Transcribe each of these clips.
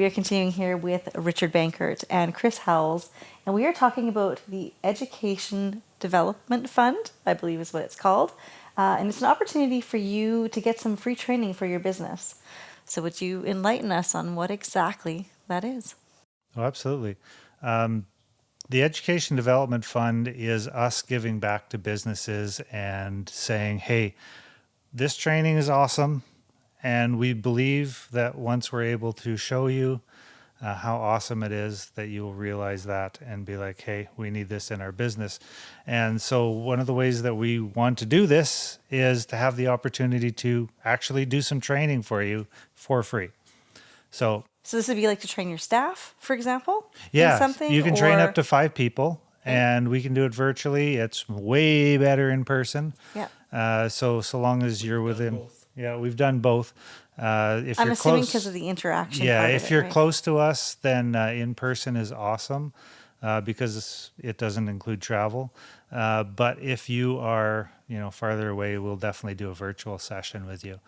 We are continuing here with Richard Bankert and Chris Howells, and we are talking about the Education Development Fund, I believe is what it's called. And it's an opportunity for you to get some free training for your business. So would you enlighten us on what exactly that is? Oh, absolutely. The Education Development Fund is us giving back to businesses and saying, hey, this training is awesome. And we believe that once we're able to show you how awesome it is, that you will realize that and be like, hey, we need this in our business. And so one of the ways that we want to do this is to have the opportunity to actually do some training for you for free. So this would be like to train your staff, for example? Yeah, something, you can train up to 5 people, and we can do it virtually. It's way better in person. Yeah. So long as you're within... Yeah, we've done both. If I'm you're assuming close, because of the interaction yeah, part if of it, you're right? close to us, then in person is awesome because it doesn't include travel. But if you are, farther away, we'll definitely do a virtual session with you.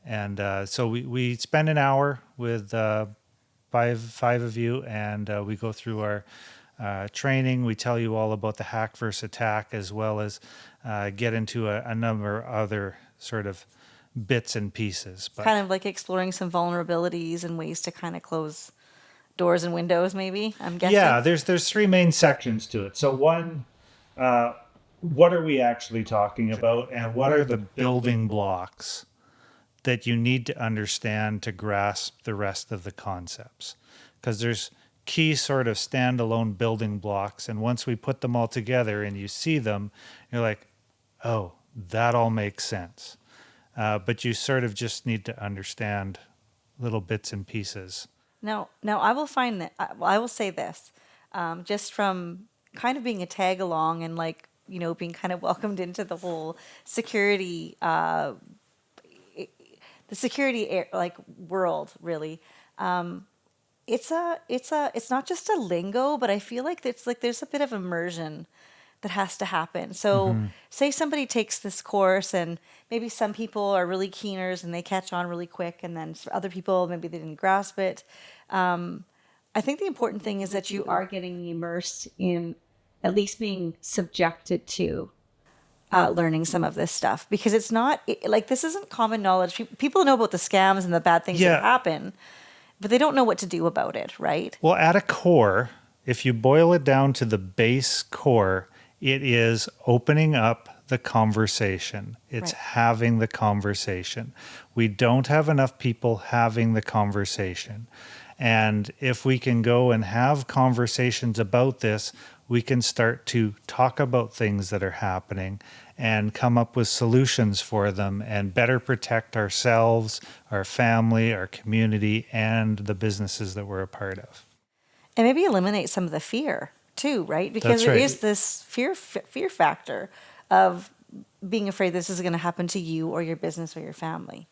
And so we spend an hour with five of you, and we go through our training. We tell you all about the hack versus attack, as well as get into a number of other sort of bits and pieces. But Kind of like exploring some vulnerabilities and ways to kind of close doors and windows, maybe, I'm guessing. yeah, there's 3 main sections to it. So one, what are we actually talking about, and what are the building blocks that you need to understand to grasp the rest of the concepts? Because there's key sort of standalone building blocks, and once we put them all together and you see them, you're like, oh, that all makes sense. But you sort of just need to understand little bits and pieces. Now, I will find that. I will say this, just from kind of being a tag along and being kind of welcomed into the whole security, the security world. Really, it's not just a lingo, but I feel like it's like there's a bit of immersion that has to happen. So say somebody takes this course and maybe some people are really keeners and they catch on really quick, and then other people, maybe they didn't grasp it. I think the important thing is that you are getting immersed in at least being subjected to learning some of this stuff, because it's not like this isn't common knowledge. People know about the scams and the bad things that happen, but they don't know what to do about it, right? Well, at a core, if you boil it down to the base core, it is opening up the conversation. It's having the conversation. We don't have enough people having the conversation. And if we can go and have conversations about this, we can start to talk about things that are happening and come up with solutions for them and better protect ourselves, our family, our community, and the businesses that we're a part of. And maybe eliminate some of the fear too, right? Because there is this fear factor of being afraid this is going to happen to you or your business or your family.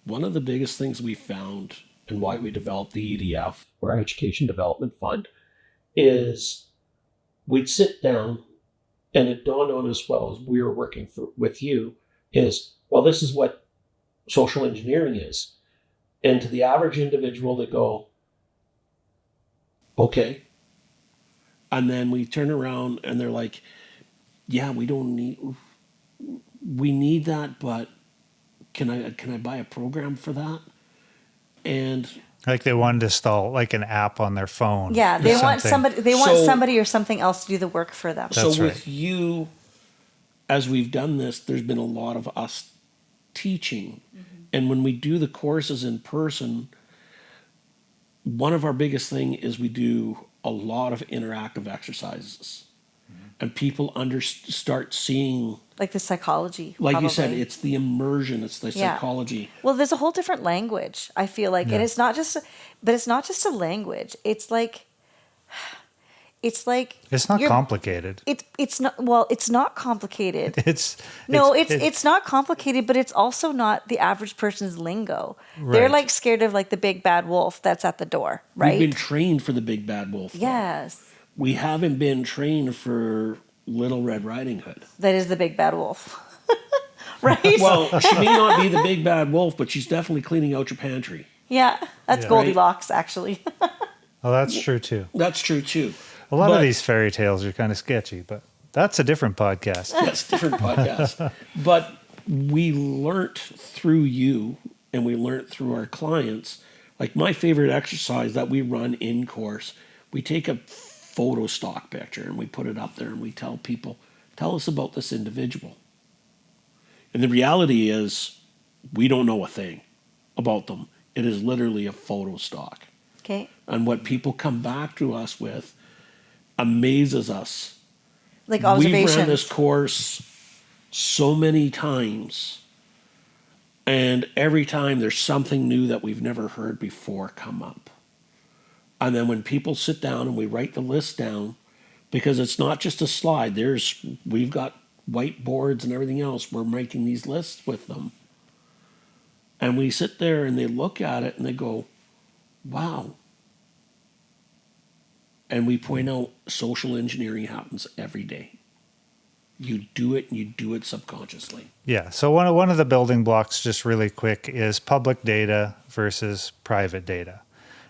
One of the biggest things we found and why we developed the EDF, or Education Development Fund, is we'd sit down, and it dawned on us well as we were working with you, is, well, this is what social engineering is. And to the average individual, they go, okay. And then we turn around and they're like, yeah, we need that, but can I buy a program for that? And like they wanted to install like an app on their phone. Yeah, they want somebody. They want somebody or something else to do the work for them. So with you, as we've done this, there's been a lot of us teaching, and when we do the courses in person, one of our biggest thing is we do a lot of interactive exercises, and people start seeing. Like the psychology. Like probably. You said, it's the immersion, it's the psychology. Well, there's a whole different language, I feel like. And it's not just a language. It's not complicated. It's not complicated. It's not complicated, but it's also not the average person's lingo. Right. They're like scared of like the big bad wolf that's at the door, right? We've been trained for the big bad wolf. Yes. Though. We haven't been trained for Little Red Riding Hood. That is the big bad wolf. Right? Well, she may not be the big bad wolf, but she's definitely cleaning out your pantry. Yeah, that's Yeah. Goldilocks, actually. Well, that's true too. That's true too. A lot of But- these fairy tales are kind of sketchy, but that's a different podcast. That's a different podcast. But we learnt through you and we learnt through our clients. Like my favorite exercise that we run in course, we take a photo stock picture and we put it up there and we tell people, tell us about this individual. And the reality is we don't know a thing about them. It is literally a photo stock. Okay. And what people come back to us with amazes us. Like We've observations. ran this course so many times, and every time there's something new that we've never heard before come up. And then when people sit down and we write the list down, because it's not just a slide, we've got whiteboards and everything else, we're making these lists with them. And we sit there and they look at it and they go, wow. And we point out social engineering happens every day. You do it and you do it subconsciously. Yeah. So one of the building blocks, just really quick, is public data versus private data.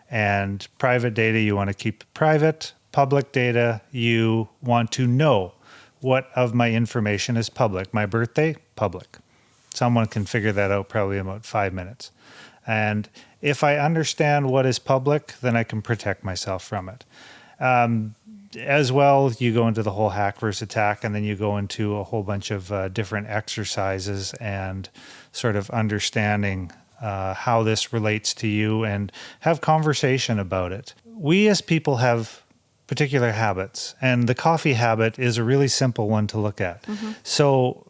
And private data, you want to keep private. Public data, you want to know what of my information is public. My birthday, public. Someone can figure that out probably in about 5 minutes. And if I understand what is public, then I can protect myself from it. As well, you go into the whole hack versus attack, and then you go into a whole bunch of different exercises and sort of understanding how this relates to you and have conversation about it. We as people have particular habits, and the coffee habit is a really simple one to look at. Mm-hmm. So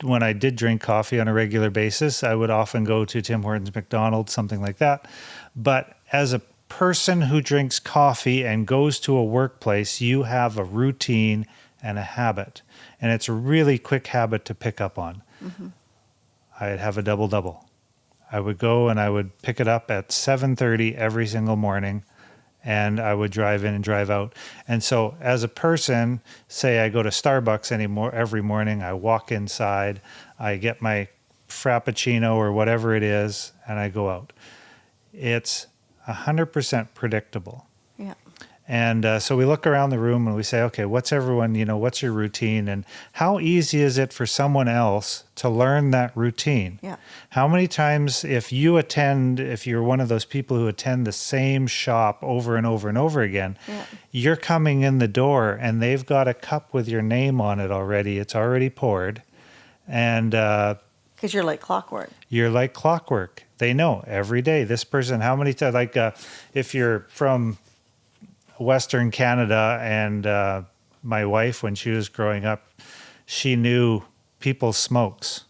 when I did drink coffee on a regular basis, I would often go to Tim Hortons, McDonald's, something like that. But as a person who drinks coffee and goes to a workplace, you have a routine and a habit. And it's a really quick habit to pick up on. Mm-hmm. I'd have a double-double. I would go and I would pick it up at 7:30 every single morning, and I would drive in and drive out. And so as a person, say I go to Starbucks every morning, I walk inside, I get my Frappuccino or whatever it is, and I go out. It's 100% predictable. Yeah. And so we look around the room and we say, okay, what's everyone, what's your routine? And how easy is it for someone else to learn that routine? Yeah. How many times if you're one of those people who attend the same shop over and over and over again, yeah, you're coming in the door and they've got a cup with your name on it already. It's already poured. And because you're like clockwork. You're like clockwork. They know every day, this person, how many times, if you're from Western Canada, and my wife, when she was growing up, she knew people's smokes.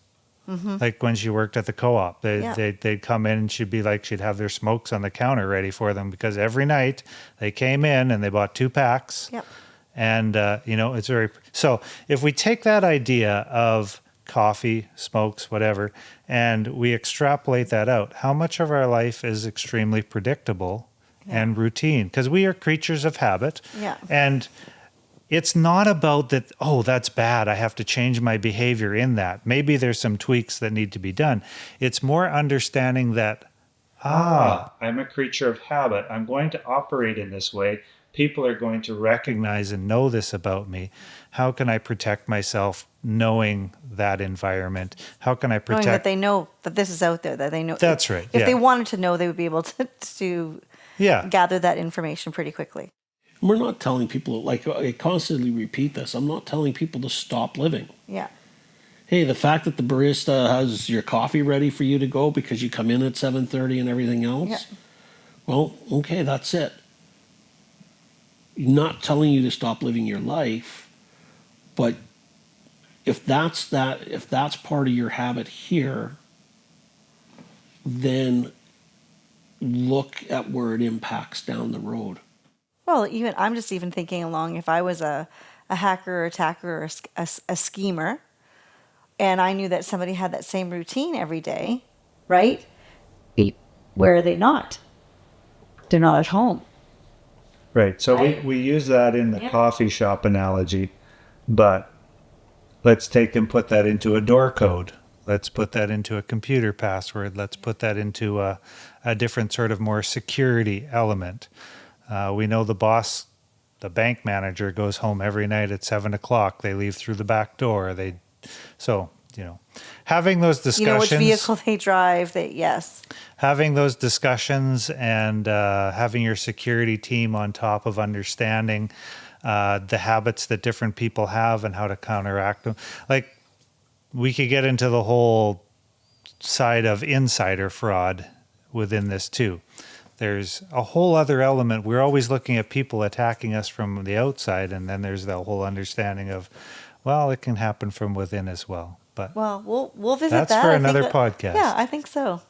Mm-hmm. Like when she worked at the co-op, they'd come in and she'd have their smokes on the counter ready for them, because every night they came in and they bought 2 packs. Yep. And, it's so if we take that idea of coffee, smokes, whatever, and we extrapolate that out, how much of our life is extremely predictable and routine? Because we are creatures of habit. Yeah. And it's not about that, oh, that's bad, I have to change my behavior in that. Maybe there's some tweaks that need to be done. It's more understanding that, I'm a creature of habit. I'm going to operate in this way. People are going to recognize and know this about me. How can I protect myself knowing that environment? How can I protect... Knowing that they know that this is out there, that they know... That's right. If they wanted to know, they would be able to gather that information pretty quickly. We're not telling people, like I constantly repeat this, I'm not telling people to stop living. Yeah. Hey, the fact that the barista has your coffee ready for you to go because you come in at 7:30 and everything else, well, okay, that's it. Not telling you to stop living your life, but if that's part of your habit here, then look at where it impacts down the road. Well, I'm just even thinking along, if I was a hacker or attacker or a schemer, and I knew that somebody had that same routine every day, right? Where are they not? They're not at home. Right. So we use that in the coffee shop analogy, but let's take and put that into a door code. Let's put that into a computer password. Let's put that into a different sort of more security element. We know the boss, the bank manager, goes home every night at 7 o'clock. They leave through the back door. Having those discussions. You know which vehicle they drive. Yes. Having those discussions and having your security team on top of understanding the habits that different people have and how to counteract them. Like, we could get into the whole side of insider fraud within this too. There's a whole other element. We're always looking at people attacking us from the outside, and then there's the whole understanding of, well, it can happen from within as well. But Well, we'll visit that's that. for I think another podcast. Yeah, I think so.